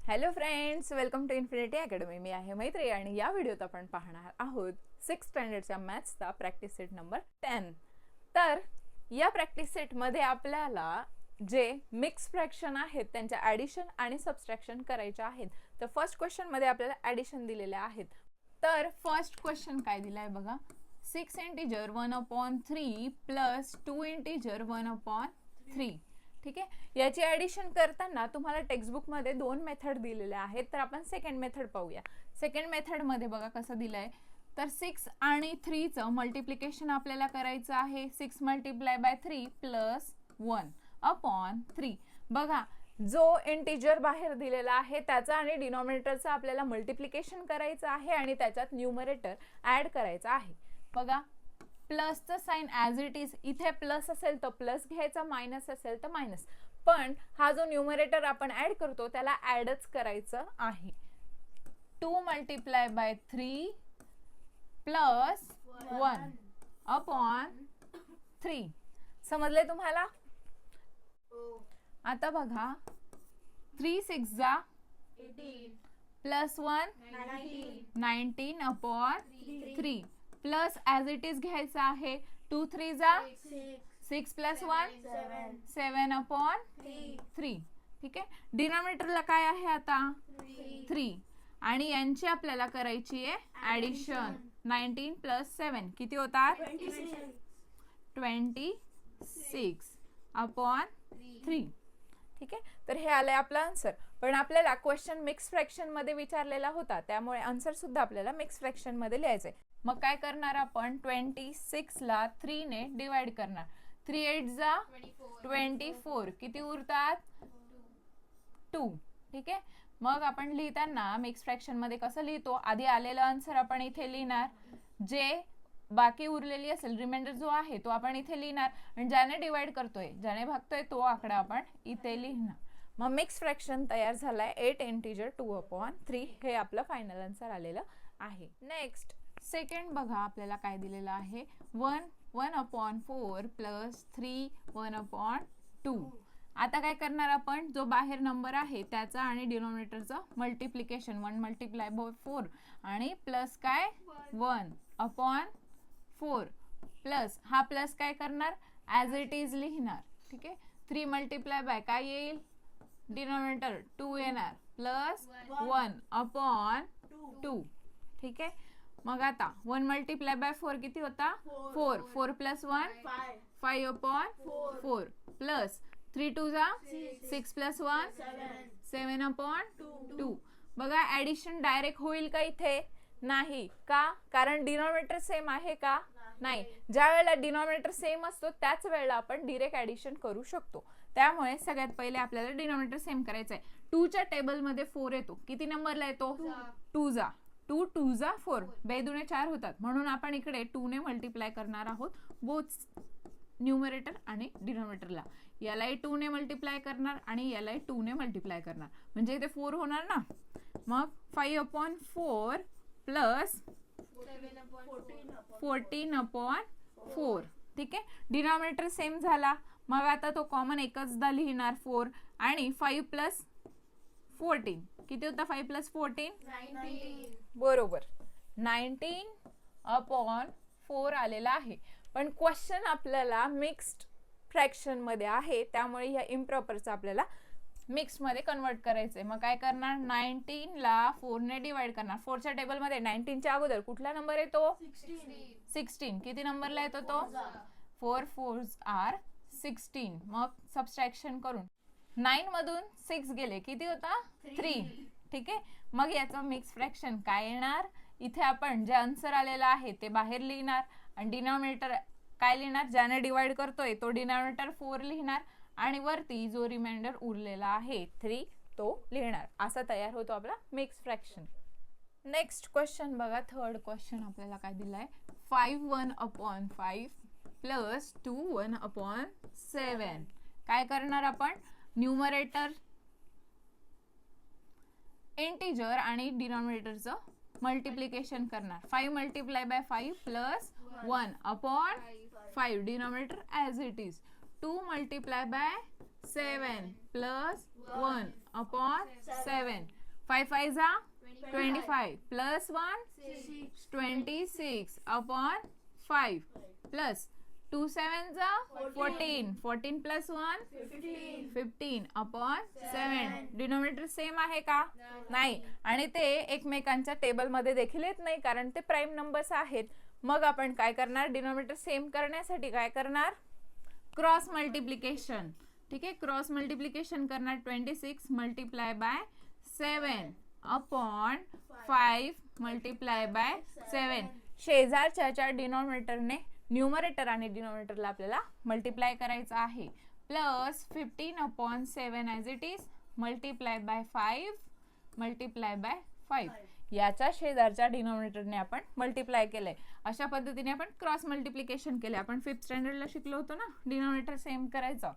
Hello friends, welcome to infinity academy. मी आहे मैत्री आणि या व्हिडिओत आपण पाहणार आहोत 6th स्टँडर्डच्या मॅथ्सचा प्रॅक्टिस सेट नंबर 10. तर या प्रॅक्टिस सेटमध्ये आपल्याला जे मिक्स फ्रॅक्शन आहेत त्यांच्या ॲडिशन आणि सबट्रॅक्शन करायचे आहेत. तर फर्स्ट क्वेश्चनमध्ये आपल्याला ॲडिशन दिलेले आहेत. तर फर्स्ट क्वेश्चन काय दिला आहे बघा, 6 इंटिजर 1/3 प्लस 2 इंटिजर 1/3. ठीक आहे, याची ॲडिशन करताना तुम्हाला टेक्स्टबुक मध्ये दोन मेथड दिलेल्या आहेत. तर आपण सेकंड मेथड पाहूया. सेकंड मेथड मध्ये बघा कसं दिलंय, तर 6 आणि 3 चं मल्टिप्लिकेशन आपल्याला करायचं आहे. 6 मल्टिप्लाय बाय 3 प्लस 1/3. बघा, जो इंटिजर बाहेर दिलेला आहे त्याचा आणि डिनॉमिनेटरचा आपल्याला मल्टिप्लिकेशन करायचं आहे आणि त्याच्यात न्यूमरेटर ऍड करायचा आहे. बघा, प्लसचं साइन ॲज इट इज, इथे प्लस असेल तर प्लस घ्यायचा, मायनस असेल तर मायनस. पण हा जो न्यूमरेटर आपण ऍड करतो त्याला ऍडच करायचं आहे. 2 मल्टिप्लाय बाय 3 प्लस 1/3. समजले तुम्हाला? आता बघा, 3 6 जा 18 plus 1 19/3 plus as it is घ्यायचा आहे. 2 3 जा 6 प्लस 1 7/3. ठीक आहे, डिनॉमिनेटरला काय आहे आता 3 आणि यांची आपल्याला करायची आहे ॲडिशन. 19 प्लस 7 किती होतात 26/3. ठीक आहे, तर हे आलंय आपला आन्सर. पण आपल्याला क्वेश्चन मिक्स फ्रॅक्शन मध्ये विचारलेला होता, त्यामुळे आन्सर सुद्धा आपल्याला मिक्स फ्रॅक्शन मध्ये लिहायचंय. मग काय करणार आपण, 26 ला 3 ने डिवाइड करणार. 3 8 जा 24 किती उरतात 2. ठीक आहे, मग आपण लिहिताना मिक्स फ्रॅक्शन मध्ये कसं लिहितो, आधी आलेला आन्सर आपण इथे लिहिणार, जे बाकी उरलेली असेल रिमाइंडर जो आहे तो आपण इथे लिहिणार आणि ज्याने डिवाइड करतोय, ज्याने भागतोय तो आकडा आपण इथे लिहिणार. मग मिक्स फ्रॅक्शन तयार झालाय 8 इंटिजर 2/3. हे आपलं फायनल आन्सर आलेलं आहे. नेक्स्ट सेकंड बघा, आपल्याला काय दिलेलं आहे, 1/4 प्लस 3 1/2. आता काय करणार आपण, जो बाहेर नंबर आहे त्याचा आणि डिनॉमिनेटरचं मल्टिप्लिकेशन. 1 मल्टिप्लाय बाय 4 आणि प्लस काय 1/4 प्लस हा प्लस काय करणार ॲज इट इज लिहिणार. ठीक आहे, 3 मल्टिप्लाय बाय काय येईल, डिनॉमिनेटर 2 येणार प्लस 1/2. ठीक आहे, मग आता 1 मल्टिप्लाय बाय 4 किती होता 4. 4 प्लस 1 5/4 प्लस 3 2 जा 6 प्लस 1 7/2. बघा, ऍडिशन डायरेक्ट होईल का इथे, नाही का, कारण डिनॉमिनेटर सेम आहे का, नाही. ज्या वेळेला डिनॉमिनेटर सेम असतो त्याच वेळेला आपण डायरेक्ट ऍडिशन करू शकतो. त्यामुळे सगळ्यात पहिले आपल्याला डिनॉमिनेटर सेम करायचं आहे. 2 च्या टेबल मध्ये 4 येतो, किती नंबरला येतो 2 जा 2 2 जा 4, 2 दुणे 4 होतात, म्हणून आपण इकडे 2 ने मल्टिप्लाय करणार आहोत बोथ न्यूमरेटर आणि डिनॉमिनेटरला. यालाही 2 ने मल्टिप्लाय करणार आणि यालाही 2 ने मल्टिप्लाय करणार, म्हणजे इथे 4 होणार ना. मग 5/4 प्लस 14/4. ठीक आहे, डिनॉमिनेटर सेम झाला. मग आता तो कॉमन एकचदा लिहिणार 4 आणि 5 प्लस 14 किती होता 5 प्लस 14 19. बरोबर 19/4 आलेला आहे. पण क्वेश्चन आपल्याला मिक्स्ड फ्रॅक्शन मध्ये आहे, त्यामुळे ह्या इम्प्रॉपरचा आपल्याला मिक्स मध्ये कन्वर्ट करायचंय. मग काय करणार, 19 ला 4 ने डिवाइड करणार. 4 च्या टेबल मध्ये 19 च्या अगोदर कुठला नंबर येतो 16. किती नंबरला येतो तो 4 4s आर 16. मग सबट्रॅक्शन करून 9 मधून 6 गेले किती होता 3. ठीक आहे, मग याचं मिक्स फ्रॅक्शन काय येणार, इथे आपण जे आन्सर आलेला आहे ते बाहेर लिहिणार आणि डिनॉमिनेटर काय लिहिणार, ज्याने डिवाइड करतोय तो डिनॉमिनेटर 4 लिहिणार आणि वरती जो रिमाइंडर उरलेला आहे 3 तो लिहिणार. असा तयार होतो आपला मिक्स फ्रॅक्शन. नेक्स्ट क्वेश्चन बघा, थर्ड क्वेश्चन आपल्याला काय दिलाय, 5 1/5 प्लस 2 1/7. काय करणार आपण, न्यूमरेटर इंटिजर आणि डिनॉमिनेटरचं मल्टिप्लिकेशन करणार. 5 multiply bye 5 plus 1/5 denominator as it is. 2 multiply by 7 plus 1/7 5 5 जा 25 प्लस 1 26 अपॉन 5 प्लस 2 7 जा 14 14 प्लस 1 15 अपॉन 7. डिनोमिनेटर सेम आहे का? नाही. आणि ते एकमेकांच्या टेबल मध्ये देखील येत नाही कारण ते प्राइम नंबर्स आहेत. मग आपण काय करणार? डिनोमिनेटर सेम करण्यासाठी काय करणार? Cross multiplication. ठीक आहे, क्रॉस मल्टिप्लिकेशन करणार. 26 multiply by 7 upon 5 multiply bye 7. शेजारच्या डिनोमिनेटरने न्यूमरेटर आणि डिनोमिनेटरला आपल्याला मल्टिप्लाय करायचं आहे. Plus 15 upon 7 as it is multiply bye 5 multiply bye 5. याच्या शेजारच्या डिनोमिनेटरने आपण मल्टिप्लाय केलंय. अशा पद्धतीने आपण क्रॉस मल्टिप्लिकेशन केले. आपण 5th स्टँडर्डला शिकलो होतो ना, डिनोमिनेटर सेम करायचं.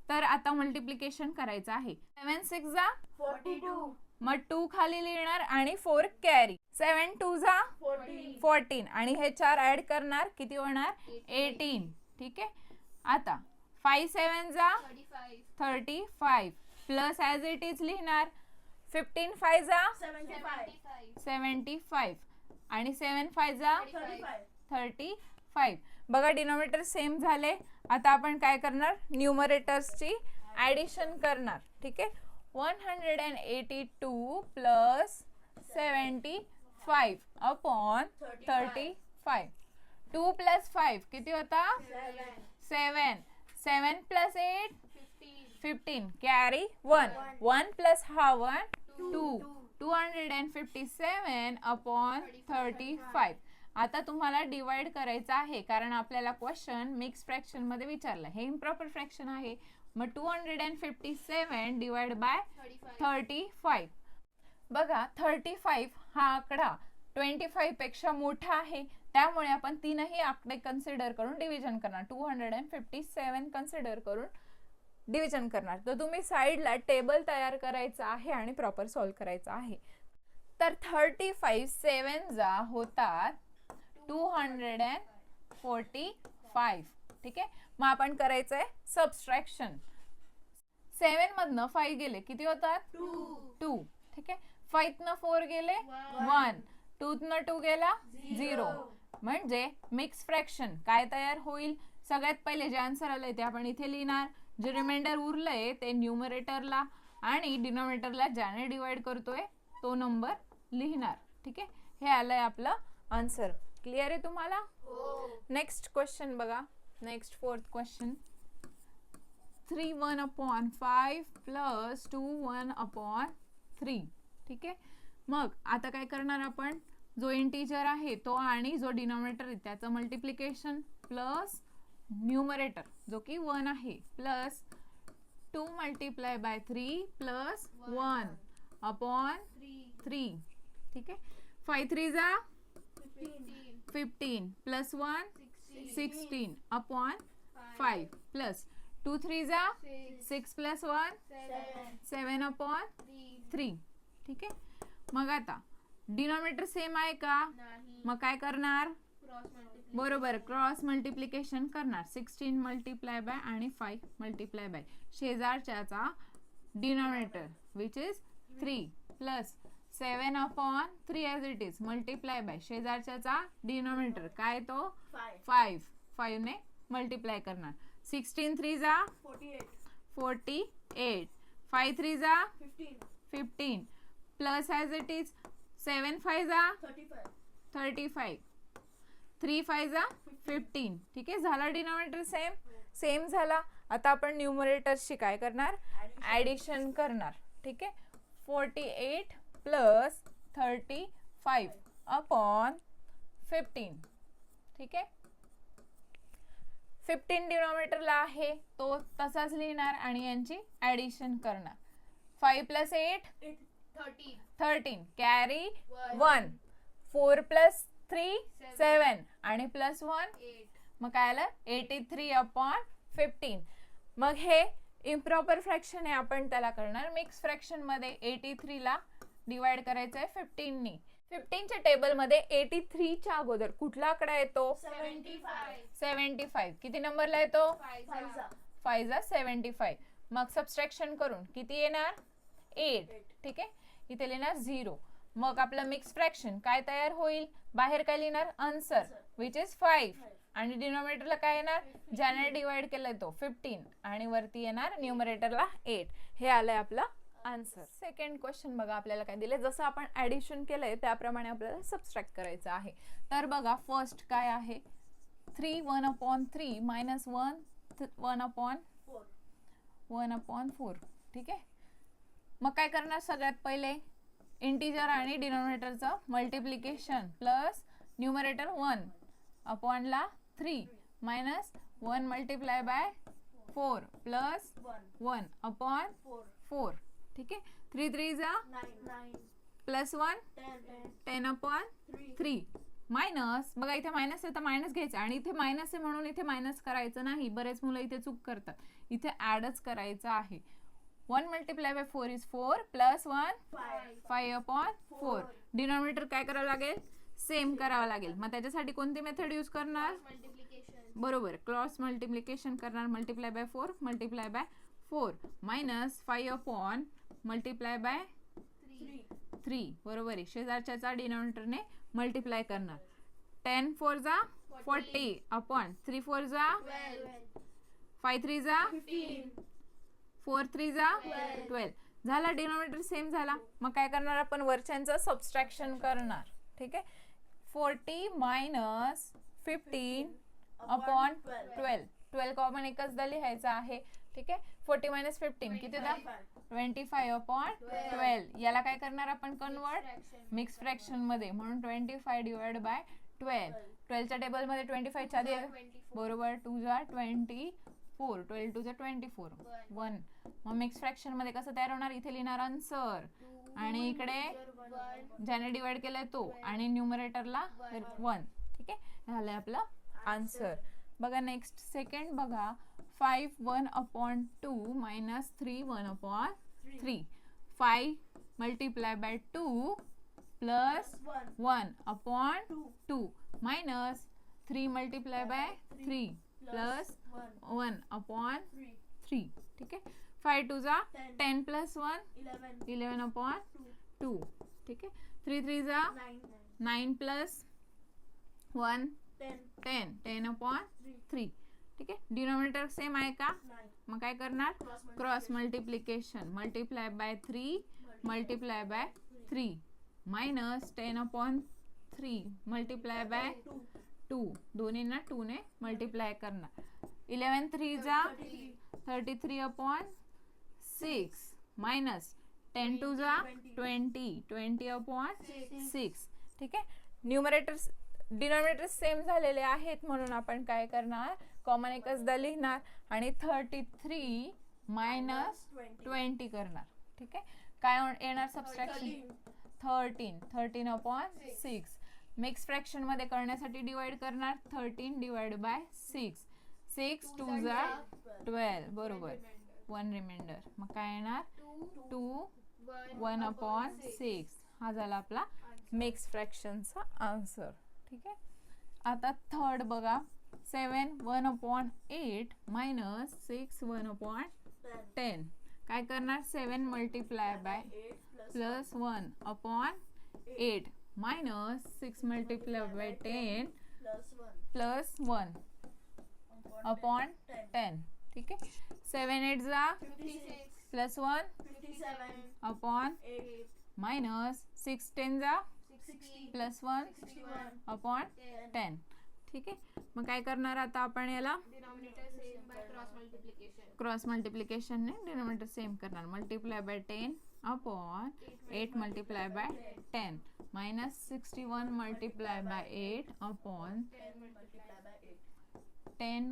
तर आता मल्टिप्लिकेशन करायचं आहे. 7 6 जा 42 मग 2 खाली लिहिणार आणि 4 कॅरी. 7 2 जा 14 आणि हे 4 ऍड करणार, किती होणार? 18. ठीक आहे. आता 5 7 जा 35 प्लस ॲज इट इज लिहिणार. 15 5 जा 75 आणि 7 5 जा 35. बघा डिनोमिनेटर सेम झाले. आता आपण काय करणार? न्यूमरेटर्सची ऍडिशन करणार. ठीक आहे. 182 प्लस 75 अपॉन 35. 2 प्लस 5 किती होता? 7. 7 प्लस 8 15 कॅरी 1. 1 प्लस हा 1 2. 257 अपॉन 35. आता तुम्हाला डिवाइड करायचं आहे कारण आपल्याला क्वेश्चन मिक्स फ्रॅक्शन मध्ये विचारलं. हे इम्प्रॉपर फ्रॅक्शन आहे. मग 257 डिवाइड बाय 35. बघा 35 हा आकडा 25 पेक्षा मोठा आहे, त्यामुळे आपण तीनही आकडे कन्सिडर करून डिव्हिजन करणार. 257 कन्सिडर करून डिव्हिजन करणार. तर तुम्ही साइडला टेबल तयार करायचं आहे आणि प्रॉपर सॉल्व करायचं आहे. तर 35 7 जा होतात 245. ठीक आहे. मग आपण करायचंय सबट्रॅक्शन. 7 मधनं 5 गेले किती होतात? 2. ठीक आहे. 5 न 4 गेले 1. 2 न 2 गेला 0. म्हणजे मिक्स फ्रॅक्शन काय तयार होईल? सगळ्यात पहिले जे आन्सर आलंय ते आपण इथे लिहिणार. जे रिमाइंडर उरलंय ते न्यूमरेटरला आणि डिनोमिनेटरला ज्याने डिवाइड करतोय तो नंबर लिहिणार. ठीक आहे. हे आलंय आपलं आन्सर. क्लिअर आहे तुम्हाला? नेक्स्ट क्वेश्चन बघा. Next 4th question. 3 1 upon 5 plus 2 1 upon 3. ठीक आहे. मग आता काय करणार आपण? जो इंटीजर आहे तो आणि जो डिनोमिनेटर आहे त्याचं मल्टिप्लिकेशन प्लस न्यूमरेटर जो की 1 आहे plus 2 multiply by 3 plus 1 upon 3. ठीक आहे. 5 3 जा 15 प्लस 1 16 अपॉन 5 प्लस 2 3 जा 6 प्लस 1 7 अपॉन 3. ठीक आहे. मग आता डिनोमिनेटर सेम आहे का? मग काय करणार? बरोबर, क्रॉस मल्टिप्लिकेशन करणार. 16 मल्टिप्लाय बाय आणि 5 मल्टिप्लाय बाय शेजारच्याचा denominator which is 3 plus 7 upon 3 as it is multiply by शेजारच्याचा डिनोमिनेटर काय तो 5. 5 ने मल्टिप्लाय करणार. 16 3 जा 48. 5 3 जा 15 प्लस ॲज इट इज 7 5 जा 35. 3 5 जा 15. ठीक आहे. झाला डिनोमिनेटर सेम झाला. आता आपण न्यूमरेटरशी काय करणार? ऍडिशन करणार. ठीक आहे. 48 प्लस 35 अपॉन 15. ठीक आहे. 15 डिनोमिनेटरला आहे तो तसाच लिहिणार आणि यांची ऍडिशन करणार. 5 प्लस 8 13 कॅरी 1. 4 प्लस 3 7 आणि प्लस 1 मग काय आलं? 83 अपॉन 15. मग हे इम्प्रॉपर फ्रॅक्शन आहे, आपण त्याला करणार मिक्स फ्रॅक्शन मध्ये. 83 ला डिवाइड करायचं आहे 15 नी. 15 च्या टेबल मध्ये 83 च्या अगोदर कुठला आकडा येतो? 75. किती नंबरला येतो? 5 जा 75. मग सबट्रॅक्शन करून किती येणार? 8. ठीक आहे. इथे लिहिणार 0. मग आपलं मिक्स फ्रॅक्शन काय तयार होईल, बाहेर काय लिहिणार आन्सर विच इज 5 आणि डिनोमिनेटरला काय येणार, ज्याने डिवाइड केलाय तो 15 आणि वरती येणार न्यूमरेटरला 8. हे आलंय आपलं आन्सर. सेकंड क्वेश्चन बघा आपल्याला काय दिले, जसं आपण ऍडिशन केलंय त्याप्रमाणे आपल्याला सबट्रॅक्ट करायचं आहे. तर बघा फर्स्ट काय आहे 3 1/3 मायनस 1/4. ठीक आहे. मग काय करणार, सगळ्यात पहिले इंटिजर आणि डिनोमिनेटरचं multiplication plus numerator 1/3 minus 1 multiply by 4 plus 1/4. ठीक आहे. 3 3 जा 9 प्लस 1 10/3 मायनस, बघा इथे मायनस आहे तर मायनस घ्यायचं आणि इथे मायनस आहे म्हणून इथे मायनस करायचं नाही. बरेच मुलं इथे चूक करतात, इथे ऍडच करायचं आहे. 1 multiply by 4 is 4 plus 1 5/4. Denominator काय करावं लागेल, सेम करावं लागेल. मग त्याच्यासाठी कोणती मेथड यूज करणार, बरोबर क्रॉस मल्टिप्लिकेशन करणार. Multiply by 4 multiply by 4 minus 5 multiply bye 3 बरोबर आहे. शेजारच्याचा डिनोमिनेटरने मल्टिप्लाय करणार. 10 4 जा 40 अपॉन 3 4 जा 5 3 जा 4 3 जा 12. झाला, डिनोमिनेटर सेम झाला. मग काय करणार आपण, वरच्यांचं सबट्रॅक्शन करणार. ठीक आहे. 40 मायनस 15 अपॉन 12. 12 कॉमन एकचदा लिहायचा आहे. ठीक आहे. 40 मायनस 15 किती दा 25/12. याला काय करणार आपण, कन्वर्ट मिक्स फ्रॅक्शन मध्ये, म्हणून 25 डिवाइड बाय 12. 12 च्या टेबल मध्ये 25 च्या आधी बरोबर 2 जा 24 12 2 जा 24 1. मग मिक्स फ्रॅक्शन मध्ये कसं तयार होणार, इथे लिहिणार आन्सर आणि इकडे ज्याने डिवाइड केलाय तो आणि न्यूमरेटरला 1. ठीक आहे. झालंय आपलं आन्सर. बघा नेक्स्ट सेकंड बघा 5 1/2 minus 3 1/3. 5 multiply bye 2 plus 1/2 minus 3 multiply by 3 plus 1/3. ठीक आहे. 5 2 जा 10 प्लस 1 11/2. ठीक आहे. 3 3 जा 9 प्लस 1 10/3. ठीक आहे. डिनोमिनेटर सेम आहे का, मग काय करणार, cross multiplication multiply by 3 multiply by 3 minus 10/3 multiply by 2. दोन्हींना 2 ने मल्टिप्लाय करणार. 11 3 जा 33/6 मायनस 10 2 जा 20/6. ठीक आहे. न्यूमरेटर डिनोमिनेटर सेम झालेले आहेत म्हणून आपण काय करणार, कॉमन एकचदा लिहिणार आणि 33 मायनस 20 करणार. ठीक आहे. काय येणार सबट्रॅक्शन 13/6. मिक्स फ्रॅक्शन मध्ये करण्यासाठी डिवाइड करणार 13 डिवाइड बाय 6. 6 2 जा 12 बरोबर 1 रिमाइंडर. मग काय येणार 2 1/6. हा झाला आपला मिक्स फ्रॅक्शनचा आन्सर. ठीक आहे. आता थर्ड बघा 7 1/8 मायनस 6 1/10. काय करणार 7 multiply by plus 1/8 minus 6 multiply by 10 plus 1/10. ठीक आहे. 7 8 जा प्लस 1/8 मायनस 6 10 जा प्लस 1/10. ठीक आहे. मग काय करणार आता आपण याला क्रॉस मल्टिप्लिकेशन ने डिनोमिनेटर सेम करणार. Multiply by 10/8 multiply by 10 minus 61 multiply by 8/10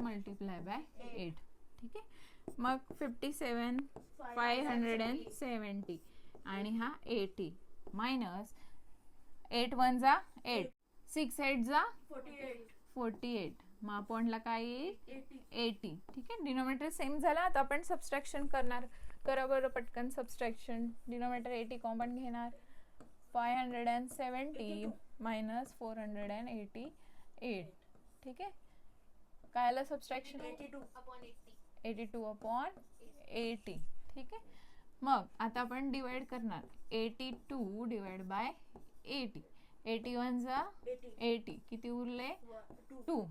multiply by 8. ठीक आहे. मग 57 570 आणि हा 80 मायनस 8 1 जा 8 6 8 जा 48. मग अपॉनला काय येईल 80. ठीक आहे. डिनोमिनेटर सेम झाला. आता आपण सबट्रॅक्शन करणार. करा बरं पटकन सबट्रॅक्शन. डिनोमिनेटर 80 कॉमन घेणार. 570 मायनस 488. ठीक आहे. काय आलं सबट्रॅक्शन 82/80. ठीक आहे. मग आता आपण डिवाइड करणार 82 डिवाइड बाय 80. 81 जा 80, किती उरले 2.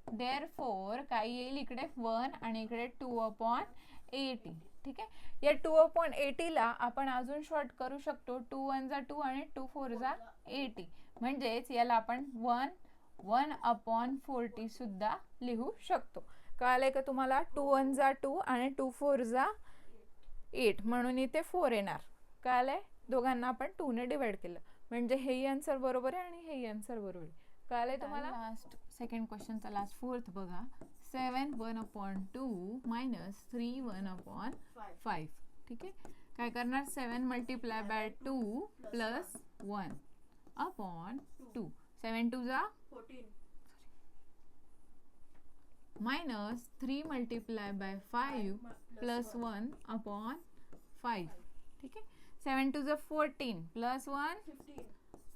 देअरफॉर काय येईल इकडे 1 आणि इकडे 2/80. ठीक आहे, या 2/80 ला आपण अजून शॉर्ट करू शकतो. 2 1 जा 2 आणि 2 4 जा 80. म्हणजेच याला आपण 1/40 सुद्धा लिहू शकतो. कळालंय का तुम्हाला? 2 1 जा 2 आणि 2 4 जा 8 म्हणून इथे 4 येणार. कळालंय? दोघांना आपण 2 ने डिवाइड केलं म्हणजे हेही आन्सर बरोबर आहे आणि हेही आन्सर बरोबर आहे. कळालंय तुम्हाला? लास्ट सेकंड क्वेश्चनचा लास्ट फोर्थ बघा. 7 1/2 मायनस 3 1/5. ठीक आहे, काय करणार? 7 मल्टिप्लाय बाय 2 प्लस 1/2. 7 2 जा 14 मायनस 3 मल्टिप्लाय बाय 5 प्लस 1/5. ठीक आहे, 7 2 जा 14 plus 1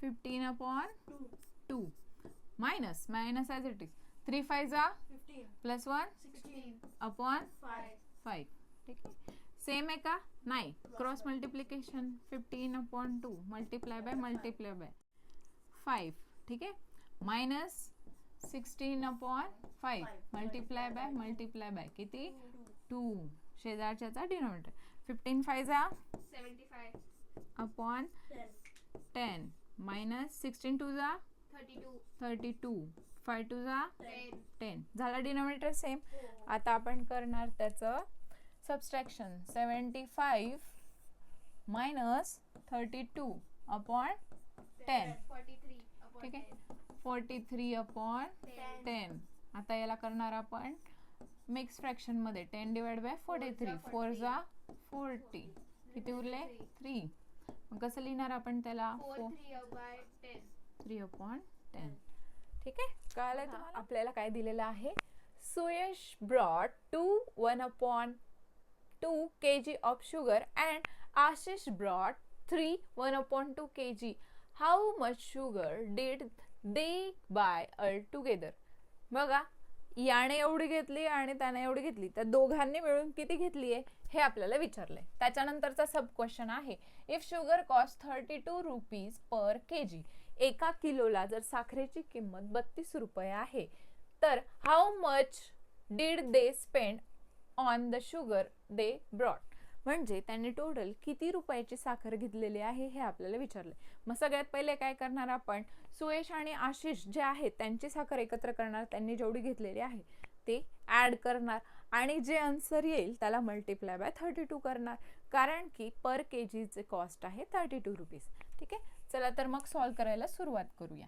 15/2 minus as it is 3 5 जा 15 प्लस 1 16/5. ठीक आहे, सेम आहे का? नाही. Cross multiplication 15/2 multiply by 5. ठीक आहे, मायनस 16/5 मल्टिप्लाय बाय किती 2. शेजारच्याचा डिनोमिनेटर 15 5 जा 75 अपॉन 10 10 मायनस 16 2 जा 32 5 2 जा 10. झाला डिनोमिनेटर सेम. आता आपण करणार त्याचं सबस्ट्रॅक्शन. 75 minus 32 upon 10. 43 ठीक आहे, 43/10. आता याला करणार आपण मिक्स फ्रॅक्शन मध्ये. 10 डिवाइड बाय 43 4 जा 40, किती उरले 3. मग कसं लिहिणार आपण त्याला? 3/10. ठीक आहे, कळालंय तुम्हाला? आपल्याला काय दिलेलं आहे? Suyash brought 1/2 kg of sugar and Ashish brought 1/2 kg. How much sugar did they buy altogether? बघा, याने एवढी घेतली आणि त्याने एवढी घेतली, तर दोघांनी मिळून किती घेतली आहे हे आपल्याला विचारलंय. त्याच्यानंतरचा सब क्वेश्चन आहे, if sugar cost 32 rupees per KG. एका किलोला जर साखरेची किंमत 32 रुपये आहे, तर how much did they spend on the sugar they brought. म्हणजे त्यांनी टोटल किती रुपयाची साखर घेतलेली आहे हे आपल्याला विचारलंय. मग सगळ्यात पहिले काय करणार आपण? सुयश आणि आशिष जे आहेत त्यांची साखर एकत्र करणार. त्यांनी जेवढी घेतलेली आहे ते ऍड करणार आणि जे आन्सर येईल त्याला मल्टिप्लाय बाय 32 करणार, कारण की पर केजीचे कॉस्ट आहे 32 रुपीज. ठीक आहे, चला तर मग सॉल्व करायला सुरुवात करूया.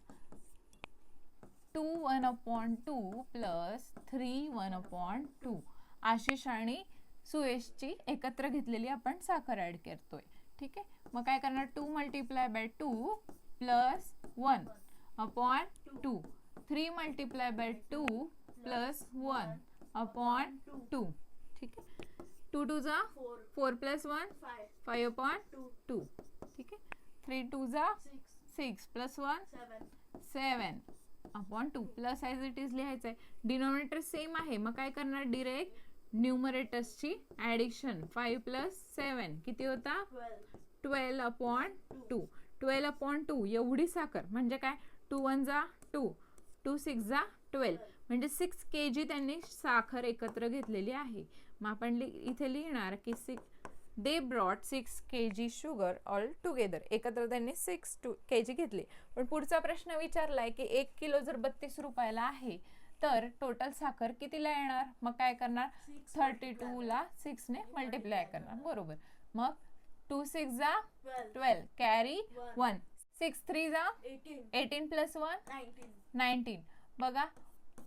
2 1/2 प्लस 3 1/2. आशिष आणि सुयशची एकत्र घेतलेली आपण साखर ऍड करतोय. ठीक आहे, मग काय करणार? 2 multiply by 2 plus 1/2. 3 multiply by 2 plus 1/2. ठीक आहे, 2 2 जा 4 प्लस 1 5/2. ठीक आहे, 3 2 जा 6 plus 1 7/2 plus as it is लिहायचं आहे. डिनोमिनेटर सेम आहे, मग काय करणार? Direct न्यूमरेटर्सची addition. 5 प्लस 7 किती होता? 12/2. 12/2 एवढी साखर म्हणजे काय? 2 1 जा 2 2 6 जा 12 म्हणजे 6 kg त्यांनी साखर एकत्र घेतलेली आहे. मग आपण इथे लिहिणार की they brought 6 kg sugar all together. एकत्र त्यांनी 6 kg घेतली. पण पुढचा प्रश्न विचारलाय की 1 किलो जर 32 रुपयाला आहे तर टोटल साखर कितीला येणार? मग काय करणार? 32 ला 6 ने मल्टिप्लाय करणार. बरोबर, मग 2 6 जा 12 कॅरी 1 6 3 जा 18 प्लस 1 19. बघा,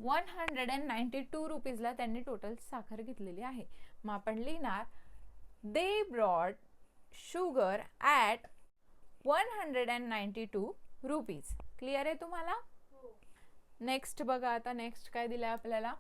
192 रुपीजला त्यांनी टोटल साखर घेतलेली आहे. मग आपण लिहिणार they brought sugar at 192 rupees. Clear आहे तुम्हाला? नेक्स्ट बघा, आता नेक्स्ट काय दिलंय आपल्याला?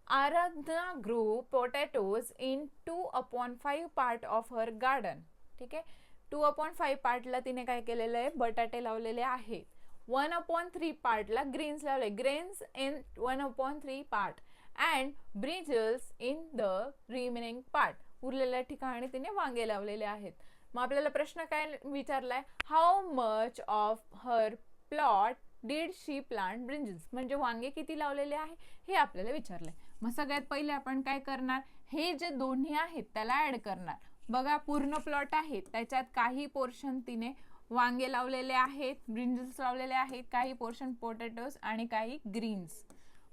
Aradhana grow potatoes in 2/5 part of her garden. ठीक आहे, 2/5 पार्टला तिने काय केलेलं आहे? बटाटे लावलेले आहेत. 1/3 पार्टला ग्रीन्स लावले. Grains in 1/3 part and brinjals in the remaining part. उरलेल्या ठिकाणी तिने वांगे लावलेले आहेत. मग आपल्याला प्रश्न काय विचारलाय, how much of her plot did she plant brinjals, म्हणजे वांगे किती लावलेले आहे हे आपल्याला विचारलंय. मग सगळ्यात पहिले आपण काय करणार, हे जे दोन्ही आहेत त्याला ऍड करणार. बघा पूर्ण प्लॉट आहे, त्याच्यात काही पोर्शन तिने वांगे लावलेले आहेत, ब्रिंजल्स लावलेले आहेत, काही पोर्शन पोटॅटोज आणि काही ग्रीन्स.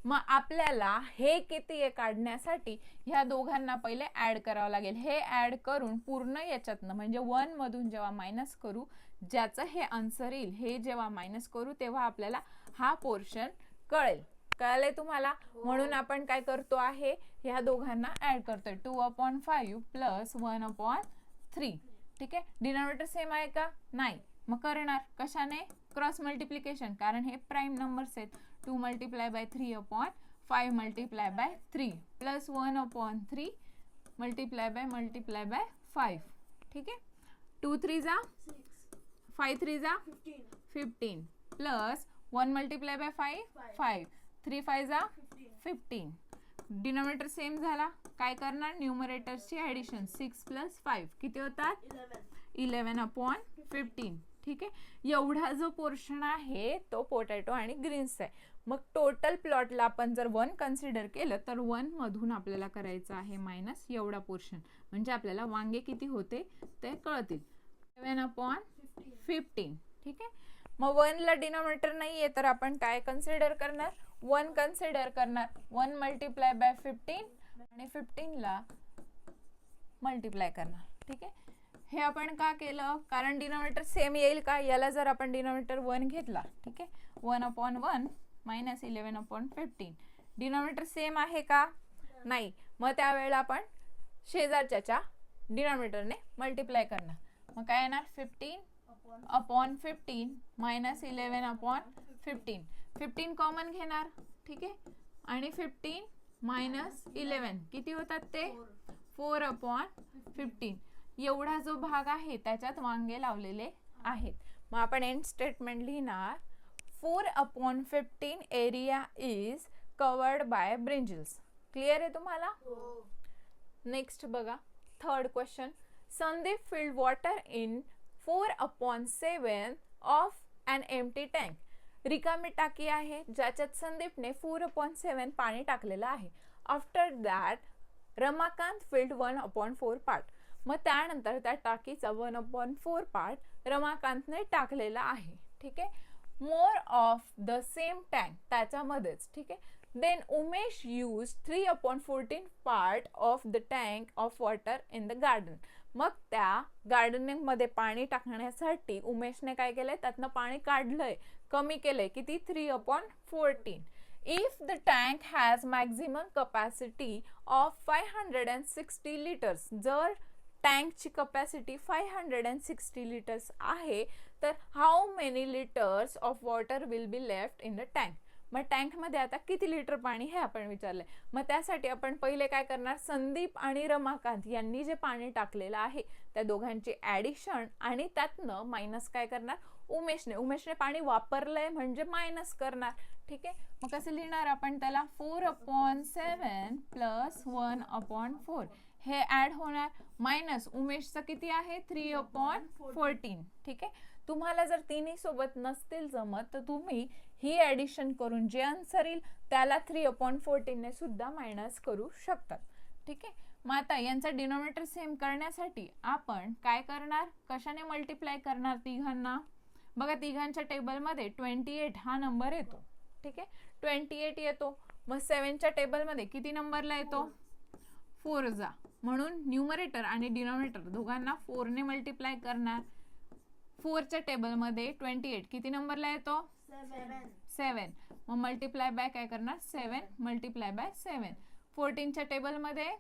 मग आपल्याला हे किती आहे काढण्यासाठी ह्या दोघांना पहिले ऍड करावं लागेल. हे ऍड करून पूर्ण याच्यातनं म्हणजे 1 मधून जेव्हा मायनस करू, ज्याचं हे आन्सर येईल हे जेव्हा मायनस करू तेव्हा आपल्याला हा पोर्शन कळेल. कळले तुम्हाला? म्हणून आपण काय करतो आहे, ह्या दोघांना ऍड करतोय. 2/5 प्लस 1/3. ठीक आहे. डिनॉमिनेटर सेम आहे का? नाही. मग करणार कशाने? क्रॉस मल्टिप्लिकेशन, कारण हे प्राईम नंबर्स आहेत. 2 multiply by 3/5 multiply by 3 plus 1/3 multiply by 5. ठीक आहे. 2 3 जा 5 3 जा 15 प्लस 1 मल्टिप्लाय बाय 5 3 5 जा 15. डिनॉमिनेटर सेम झाला. काय करणार? न्यूमरेटरची ऍडिशन. 6 प्लस 5 किती होतात? 11/15. ठीक आहे. एवढा जो पोर्शन आहे तो पोटॅटो आणि ग्रीन्स आहे. मग टोटल प्लॉटला आपण जर 1 कन्सिडर केलं तर 1 मधून आपल्याला करायचं आहे मायनस एवढा पोर्शन, म्हणजे आपल्याला वांगे किती होते ते कळतील. 11/15. ठीक आहे. मग 1 ला डिनॉमिनेटर नाहीये तर आपण काय कन्सिडर करणार? 1 कन्सिडर करणार. 1 मल्टिप्लाय बाय 15 आणि 15 ला मल्टिप्लाय करणार. ठीक आहे. हे आपण का केलं? कारण डिनॉमिनेटर सेम येईल का? याला जर आपण डिनॉमिनेटर 1 घेतला, ठीक आहे, 1/1 मायनस 11/15. डिनॉमिनेटर सेम आहे का? नाही. मग त्यावेळेला आपण शेजारच्या डिनॉमिनेटरने मल्टिप्लाय करणार. मग काय येणार? 15/15 मायनस 11/15. 15 कॉमन घेणार. ठीक आहे. आणि 15 मायनस 11 किती होतात ते? 4/15. एवढा जो भाग आहे त्याच्यात वांगे लावलेले आहेत. मग आपण एंड स्टेटमेंट लिहिणार 4/15 area is covered by brinjals. Clear आहे तुम्हाला? नेक्स्ट बघा, third question. Sandeep filled water in 4/7 of an empty tank. रिकामी टाकी आहे ज्याच्यात संदीपने 4/7 पाणी टाकलेलं आहे. After that Ramakant filled 1/4 part. मग त्यानंतर त्या टाकीचा 1/4 पार्ट रमाकांतने टाकलेला आहे. ठीक आहे. More of the same tank, त्याच्यामध्येच. ठीक आहे. Then Umesh use 3/14 part of the tank of water in the garden. मग त्या गार्डनिंग मध्ये पाणी टाकण्यासाठी उमेशने काय केलंय? त्यातनं पाणी काढलंय, कमी केलंय. किती? 3/14. If the tank has maximum capacity of 560 litres. जर टँकची कपॅसिटी 560 लिटर्स आहे तर how many litres of water will be left in the tank. मग टँकमध्ये आता किती लिटर पाणी हे आपण विचारलंय. मग त्यासाठी आपण पहिले काय करणार? संदीप आणि रमाकांत यांनी जे पाणी टाकलेलं आहे त्या दोघांची ऍडिशन आणि त्यातनं मायनस काय करणार? उमेशने पाणी वापरलंय म्हणजे मायनस करणार. ठीक आहे. मग कसं लिहिणार आपण त्याला? 4/7 प्लस 1/4. हे ऍड होणार. मायनस उमेशचं किती आहे? 3/14. ठीक आहे. तुम्हाला जर तिन्ही सोबत नसतील जमत तर तुम्ही ही ऍडिशन करून जे आन्सर येईल त्याला 3/14 ने सुद्धा मायनस करू शकतात. ठीक आहे. मग आता यांचा डिनॉमिनेटर सेम करण्यासाठी आपण काय करणार? कशाने मल्टिप्लाय करणार तिघांना? बघा तिघांच्या टेबलमध्ये 28 हा नंबर येतो. ठीक आहे. 28 येतो. मग 7च्या टेबलमध्ये किती नंबरला येतो? 4 जा. म्हणून न्यूमरेटर आणि डिनॉमिनेटर दोघांना 4 ने मल्टिप्लाय करणार. 4च्या टेबलमध्ये 28 किती नंबरला येतो? 7. मग मल्टिप्लाय बाय काय करणार? 7 मल्टिप्लाय बाय 7. 14च्या टेबलमध्ये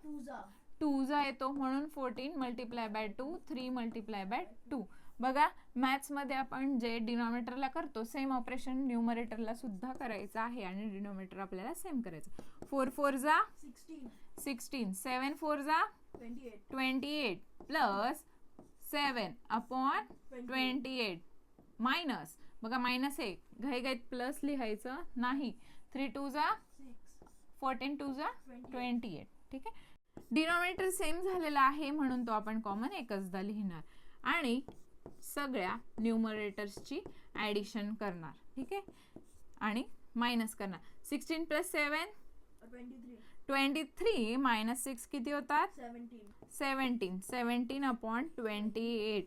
2 जा येतो. म्हणून 14 मल्टिप्लाय बाय 2 3 मल्टिप्लाय बाय 2. बघा मॅथ्स मध्ये आपण जे डिनॉमिनेटरला करतो सेम ऑपरेशन न्यूमरेटरला सुद्धा करायचं आहे आणि डिनॉमिनेटर आपल्याला सेम करायचं. 4 4 जा 16. 7 4 जा 28 प्लस 7/28 मायनस. बघा मायनस आहे, घाईघाईत प्लस लिहायचं नाही. 3 2 जा 14 2 जा 28. ठीक आहे. डिनॉमिनेटर सेम झालेला आहे म्हणून तो आपण कॉमन एकचदा लिहिणार आणि सगळ्या न्यूमरेटर्सची ॲडिशन करणार. ठीक आहे, आणि मायनस करणार. 16 + 7 23 मायनस 6 किती होतात? 17. 17/28.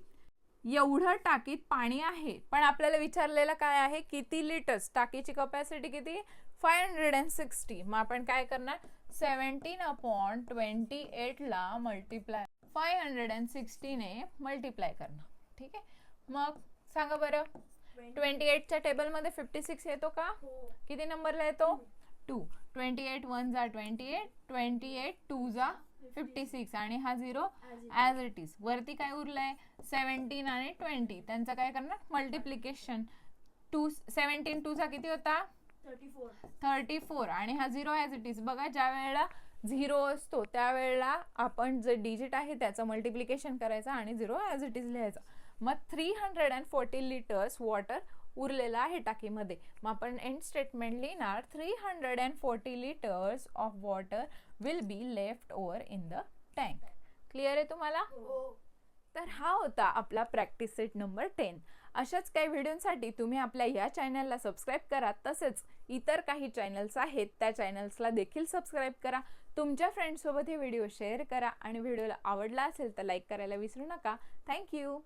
एवढं टाकीत पाणी आहे, पण आपल्याला विचारलेलं काय आहे? किती लिटर्स? टाकीची कपॅसिटी किती? 560. मग आपण काय करणार? 17/28 ला मल्टिप्लाय 560 ने मल्टिप्लाय करणार. ठीक आहे, मग सांगा बरं, 28च्या टेबलमध्ये 56 येतो का? किती नंबरला येतो? 2. 28 1 जा 28, 28 2 जा 56 आणि हा 0 ॲज इट इज. वरती काय उरलंय? 17 आणि 20. त्यांचं काय करणार? मल्टिप्लिकेशन. 17 2 चा किती होता? 34 आणि हा 0 ॲज इट इज. बघा, ज्या वेळेला 0 असतो त्यावेळेला आपण जे डिजिट आहे त्याचं मल्टिप्लिकेशन करायचं आणि 0 ॲज इट इज लिहायचं. मग 340 लिटर्स वॉटर उरलेला आहे टाकीमध्ये. मग आपण एंड स्टेटमेंट लिहिणार 340 litres of water will be left over in the tank. Clear आहे तुम्हाला? तर हा होता आपला प्रॅक्टिस सेट नंबर 10. अशाच काही व्हिडिओसाठी तुम्ही आपल्या या चॅनलला सबस्क्राईब करा. तसेच इतर काही चॅनल्स आहेत त्या चॅनल्सला देखील सबस्क्राईब करा. तुमच्या फ्रेंड्ससोबत हे व्हिडिओ शेअर करा आणि व्हिडिओला आवडला असेल तर लाईक करायला विसरू नका. थँक्यू.